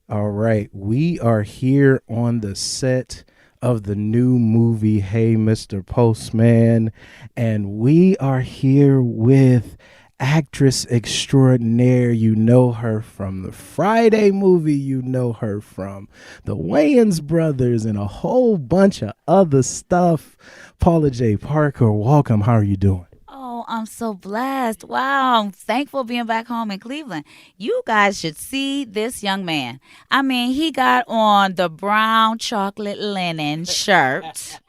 All right, we are here on the set of the new movie, Hey, Mr. Postman, and we are here with actress extraordinaire. You know her from the Friday movie, you know her from the Wayans brothers, and a whole bunch of other stuff. Paula Jai Parker, welcome. How are you doing? Oh, I'm so blessed. Wow. I'm thankful being back home in Cleveland. You guys should see this young man. I mean, he got on the brown chocolate linen shirt.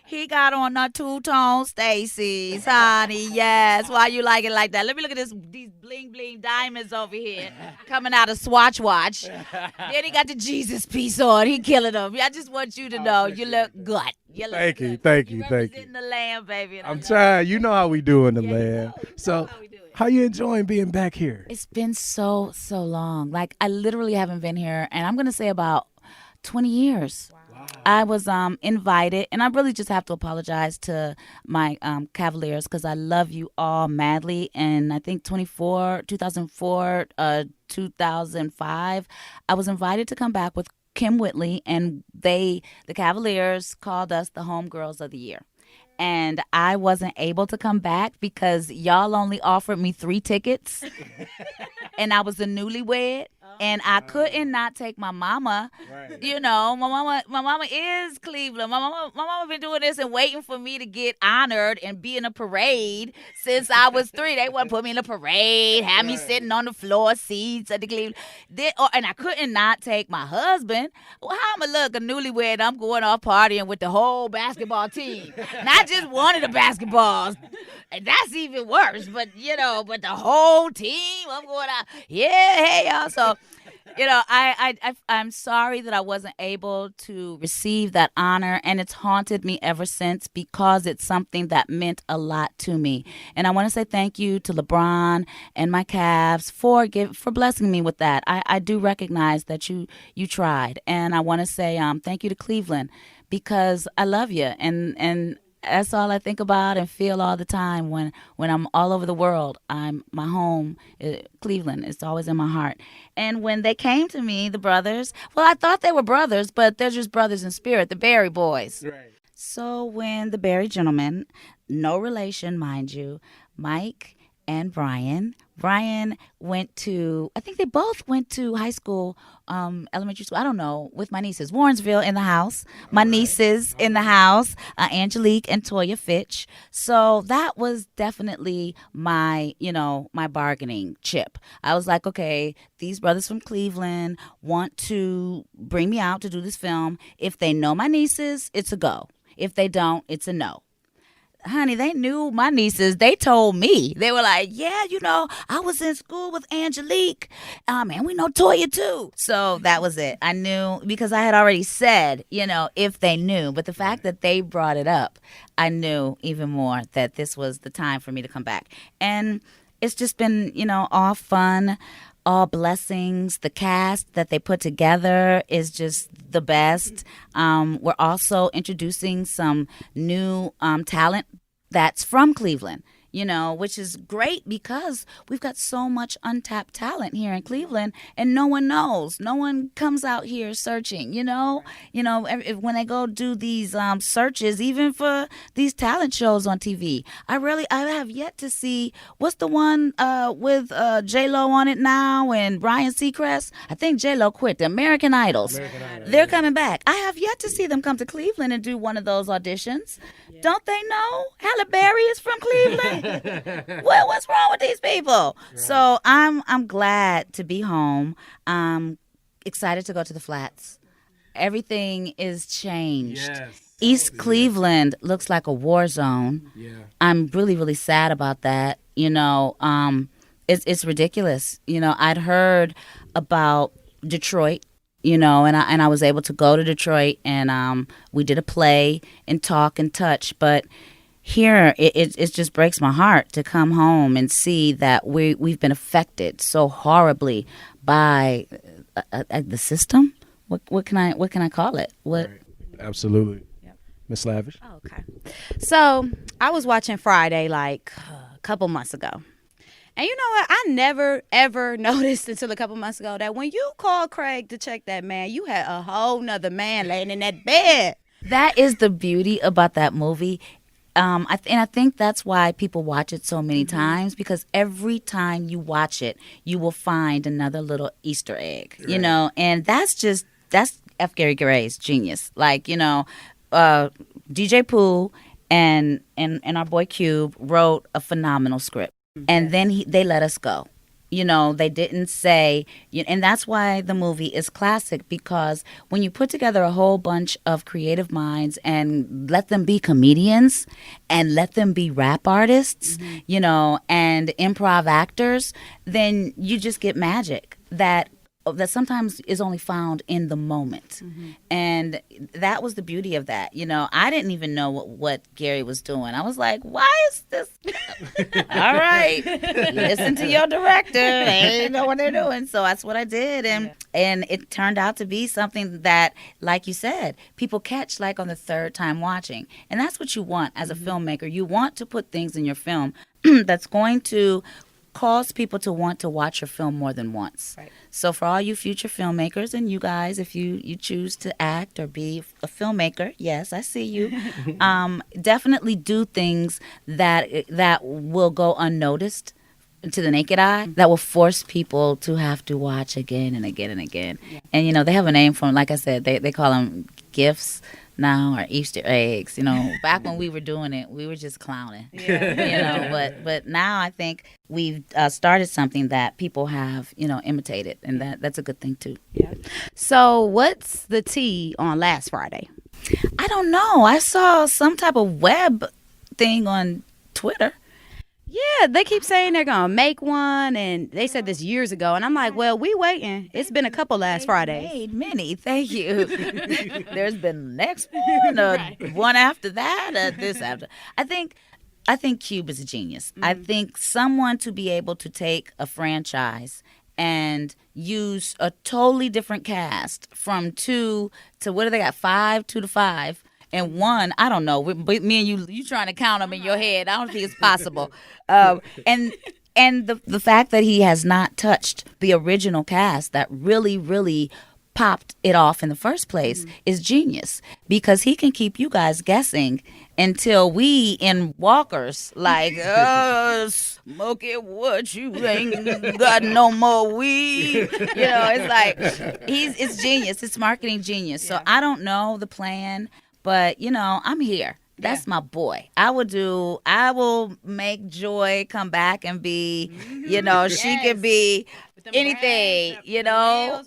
He got on the two-tone Stacy's, honey. Yes. Why you like it like that? Let me look at these bling bling diamonds over here coming out of Swatch Watch. Then he got the Jesus piece on. He killing them. I just want you to know you look good. You look Thank you, good. thank You you, thank you. representing the land, baby. And I I'm love it. trying. You know how we do in the Yeah, you know. land. You know So, how we do it. how you enjoying being back here? It's been so long. Like I literally haven't been here, and I'm gonna say about 20 years. I was invited, and I really just have to apologize to my Cavaliers because I love you all madly. And I think 2004, 2005, I was invited to come back with Kim Whitley, and the Cavaliers, called us the Homegirls of the Year. And I wasn't able to come back because y'all only offered me 3 tickets, and I was a newlywed, and I couldn't not take my mama. You know, my mama is Cleveland. My mama been doing this and waiting for me to get honored and be in a parade since I was 3. They want to put me in a parade, have me sitting on the floor seats at the Cleveland. And I couldn't not take my husband. Well, how I'ma look a newlywed? I'm going off partying with the whole basketball team, not just one of the basketballs, and that's even worse. But but the whole team, I'm going out. Yeah, hey y'all. So I'm sorry that I wasn't able to receive that honor, and it's haunted me ever since because it's something that meant a lot to me. And I want to say thank you to LeBron and my Cavs for blessing me with that. I do recognize that you tried, and I want to say thank you to Cleveland because I love you, and that's all I think about and feel all the time when I'm all over the world. My home, Cleveland. It's always in my heart. And when they came to me, the brothers, well, I thought they were brothers, but they're just brothers in spirit, the Barry boys. So when the Barry gentlemen, no relation, mind you, Mike and Brian went to, I think they both went to high school, elementary school, I don't know, with my nieces. Warrensville in the house, my nieces in the house, Angelique and Toya Fitch. So that was definitely my bargaining chip. I was like, okay, these brothers from Cleveland want to bring me out to do this film. If they know my nieces, it's a go. If they don't, it's a no. Honey, they knew my nieces. They told me. They were like, yeah, I was in school with Angelique. And we know Toya too. So that was it. I knew because I had already said, if they knew. But the fact that they brought it up, I knew even more that this was the time for me to come back. And it's just been, all fun, all blessings. The cast that they put together is just the best. We're also introducing some new talent that's from Cleveland, which is great because we've got so much untapped talent here in Cleveland and no one knows. No one comes out here searching, when they go do these searches, even for these talent shows on TV. I have yet to see what's the one with J-Lo on it now and Brian Seacrest. I think J-Lo quit the American Idols. They're coming back. I have yet to see them come to Cleveland and do one of those auditions. Don't they know Halle Berry is from Cleveland? What's wrong with these people? Right. So I'm glad to be home. I'm excited to go to the flats. Everything is changed. Yes. East Cleveland looks like a war zone. Yeah. I'm really, really sad about that. It's ridiculous. I'd heard about Detroit, and I was able to go to Detroit, and we did a play and talk and touch. But here, it just breaks my heart to come home and see that we've been affected so horribly by the system. What can I call it? What? Right. Absolutely. Yep. Miss Lavish. Okay. So I was watching Friday like a couple months ago. And you know what? I never, ever noticed until a couple months ago that when you called Craig to check that man, you had a whole nother man laying in that bed. That is the beauty about that movie. And I think that's why people watch it so many times, because every time you watch it, you will find another little Easter egg, and that's F. Gary Gray's genius. Like, DJ Pooh and our boy Cube wrote a phenomenal script, and then they let us go. They didn't say, and that's why the movie is classic, because when you put together a whole bunch of creative minds and let them be comedians and let them be rap artists, and improv actors, then you just get magic that sometimes is only found in the moment. And that was the beauty of that. I didn't even know what Gary was doing. I was like, why is this? All right, listen to your director. They know what they're doing. So that's what I did. And it turned out to be something that, like you said, people catch like on the third time watching. And that's what you want as a filmmaker. You want to put things in your film that's going to cause people to want to watch your film more than once. Right. So for all you future filmmakers, and you guys, if you choose to act or be a filmmaker, yes, I see you. Definitely do things that will go unnoticed to the naked eye, that will force people to have to watch again and again and again. Yeah. And they have a name for them. Like I said, they call them gifts now, or Easter eggs. Back when we were doing it, we were just clowning. Yeah. But now I think we've started something that people have imitated, and that's a good thing too. Yeah. So what's the tea on last Friday? I don't know. I saw some type of web thing on Twitter. Yeah, they keep saying they're going to make one, and they said this years ago. And I'm like, well, we waiting. It's been a couple last Fridays. Made many, thank you. There's been the next one, one after that, this after. I think Cube is a genius. I think someone to be able to take a franchise and use a totally different cast from 2 to, what do they got, 5, 2 to 5. And 1, I don't know. Me and you trying to count them in your head. I don't think it's possible. And the fact that he has not touched the original cast that really, really popped it off in the first place is genius, because he can keep you guys guessing until we in walkers like, smoke it, what, you ain't got no more weed. It's like it's genius. It's marketing genius. So I don't know the plan. But, I'm here. That's my boy. I will make Joy come back and be, she could be anything,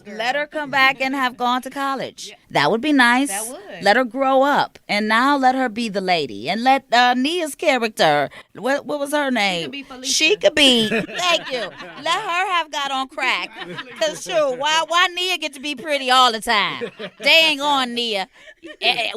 let her come back and have gone to college. Yeah. That would be nice. That would. Let her grow up. And now let her be the lady. And let Nia's character, what was her name? She could be, thank you. Let her have got on crack. Because sure, why Nia get to be pretty all the time? Dang on, Nia.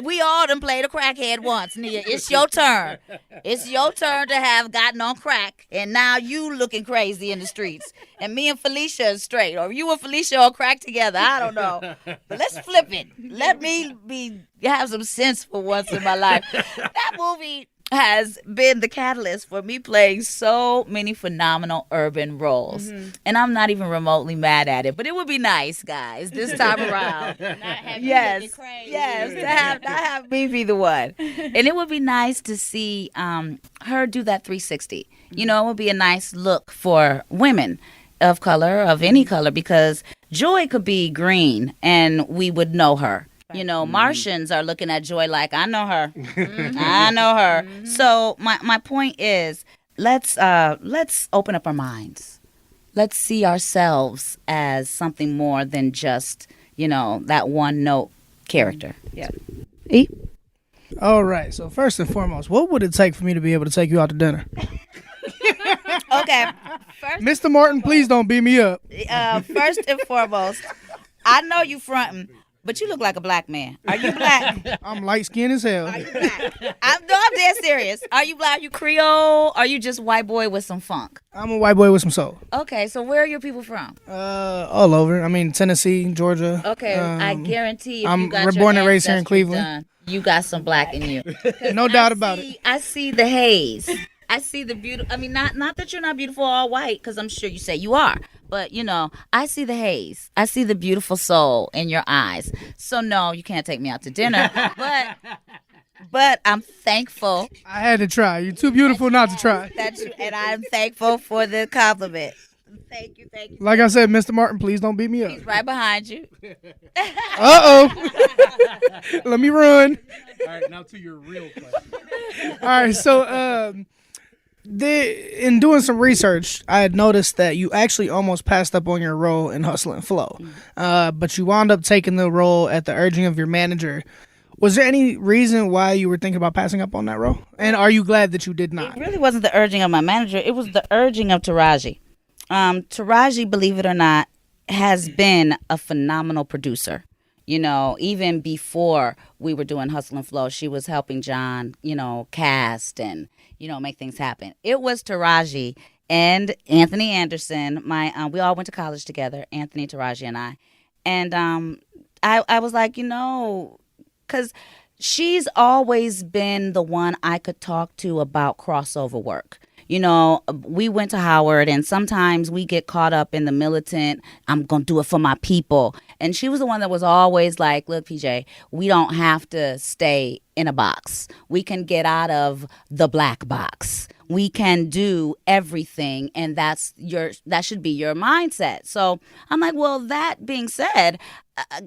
We all done played a crackhead once, Nia. It's your turn. It's your turn to have gotten on crack. And now you looking crazy in the streets. And me and Felicia is straight. Or you and Felicia are crack together. I don't know. But let's flip it. Let me have some sense for once in my life. That movie has been the catalyst for me playing so many phenomenal urban roles. And I'm not even remotely mad at it. But it would be nice, guys, this time around. Yes, not have me be the one. And it would be nice to see her do that 360. It would be a nice look for women of color, of any color, because Joy could be green and we would know her. Martians are looking at Joy like, I know her. I know her. So my point is, let's open up our minds. Let's see ourselves as something more than just, that one note character. Yeah. E? All right. So first and foremost, what would it take for me to be able to take you out to dinner? Okay. Mr. Martin, please don't beat me up. First and foremost, I know you fronting, but you look like a black man. Are you black? I'm light-skinned as hell. Are you black? I'm dead serious. Are you black? Are you Creole? Are you just white boy with some funk? I'm a white boy with some soul. Okay, so where are your people from? All over. I mean, Tennessee, Georgia. Okay, I guarantee if I'm you got born your and raised here in ancestry Cleveland. done, you got some black in you. No doubt about it. I see the haze. I see the beauty. I mean, not that you're not beautiful all white, because I'm sure you say you are. But I see the haze. I see the beautiful soul in your eyes. So no, you can't take me out to dinner. But I'm thankful. I had to try. You're too beautiful not to try. And I'm thankful for the compliment. Thank you. Like I said, Mr. Martin, please don't beat me up. He's right behind you. Uh-oh. Let me run. All right, now to your real question. All right, so in doing some research, I had noticed that you actually almost passed up on your role in Hustle and Flow, but you wound up taking the role at the urging of your manager. Was there any reason why you were thinking about passing up on that role? And are you glad that you did not? It really wasn't the urging of my manager. It was the urging of Taraji. Taraji, believe it or not, has been a phenomenal producer. Even before we were doing Hustle and Flow, she was helping John, cast and, make things happen. It was Taraji and Anthony Anderson. We all went to college together, Anthony, Taraji, and I. And I was like, because she's always been the one I could talk to about crossover work. We went to Howard, and sometimes we get caught up in the militant, I'm going to do it for my people. And she was the one that was always like, look, PJ, we don't have to stay in a box. We can get out of the black box. We can do everything, and that should be your mindset. So I'm like, well, that being said,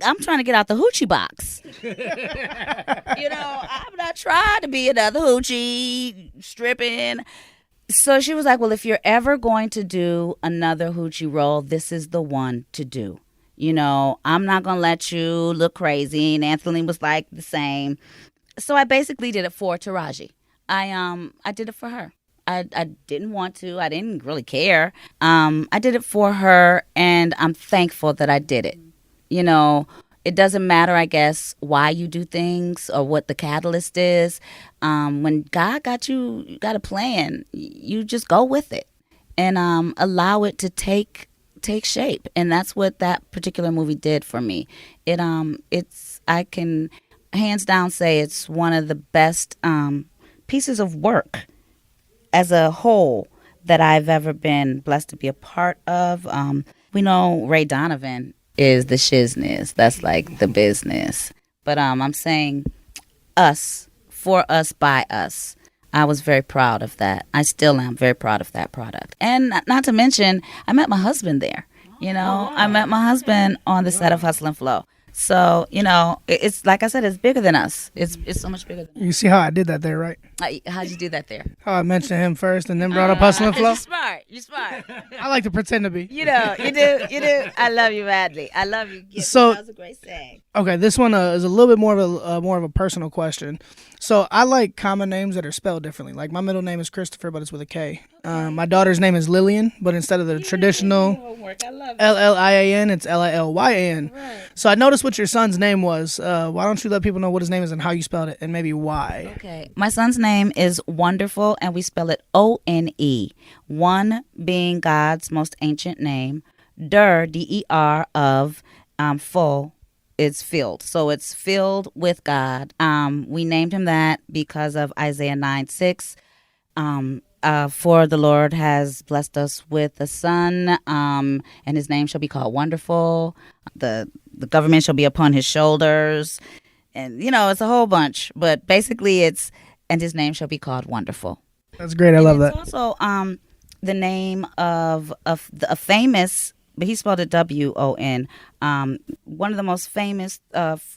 I'm trying to get out the hoochie box. I'm not trying to be another hoochie stripping. So she was like, well, if you're ever going to do another hoochie role, this is the one to do. I'm not going to let you look crazy. And Anthony was like the same. So I basically did it for Taraji. I did it for her. I didn't want to. I didn't really care. I did it for her, and I'm thankful that I did it. It doesn't matter, I guess, why you do things or what the catalyst is. When God got you got a plan, you just go with it and allow it to take shape. And that's what that particular movie did for me. I can hands down say it's one of the best pieces of work as a whole that I've ever been blessed to be a part of. We know Ray Donovan is the shizness. That's like the business. But I'm saying us, for us, by us. I was very proud of that. I still am very proud of that product. And not to mention, I met my husband there. I met my husband on the set of Hustle and Flow. So, it's like I said, it's bigger than us. It's so much bigger than us. You see how I did that there, right? How'd you do that there? How I mentioned him first and then brought up Hustle and Flow. You're smart. I like to pretend to be. You do. I love you madly. I love you. Yes, So that was a great saying. Okay, this one is a little bit more of a personal question. So I like common names that are spelled differently. Like my middle name is Christopher, but it's with a K. My daughter's name is Lillian, but instead of the traditional Llian, it's Lilyan. Right. So I noticed what your son's name was. Why don't you let people know what his name is and how you spelled it, and maybe why? Okay, my son's name is Wonderful, and we spell it O-N-E. One being God's most ancient name. Der, of full. It's filled. So it's filled with God. We named him that because of Isaiah 9:6. For the Lord has blessed us with a son, and his name shall be called Wonderful. The government shall be upon his shoulders. And, it's a whole bunch. But basically and his name shall be called Wonderful. That's great. I love that. It's also the name of a famous, but he spelled it W-O-N, one of the most famous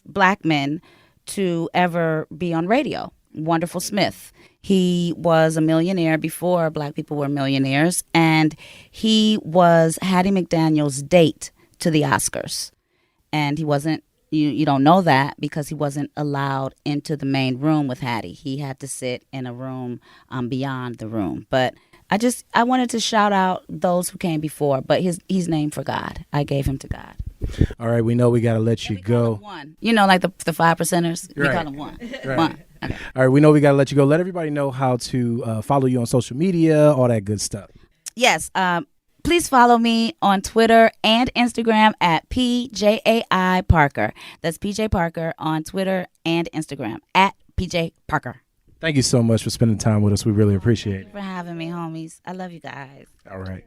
black men to ever be on radio, Wonderful Smith. He was a millionaire before black people were millionaires, and he was Hattie McDaniel's date to the Oscars. And he wasn't, you don't know that because he wasn't allowed into the main room with Hattie. He had to sit in a room beyond the room. But I wanted to shout out those who came before, but he's named for God. I gave him to God. All right, we know we got to let you go. One. Like the 5%ers? Right. We call him one. Right. One. Okay. All right, we know we got to let you go. Let everybody know how to follow you on social media, all that good stuff. Yes. Please follow me on Twitter and Instagram at PJAI Parker. That's PJ Parker on Twitter and Instagram at PJ Parker. Thank you so much for spending time with us. We really appreciate it. For having me, homies. I love you guys. All right.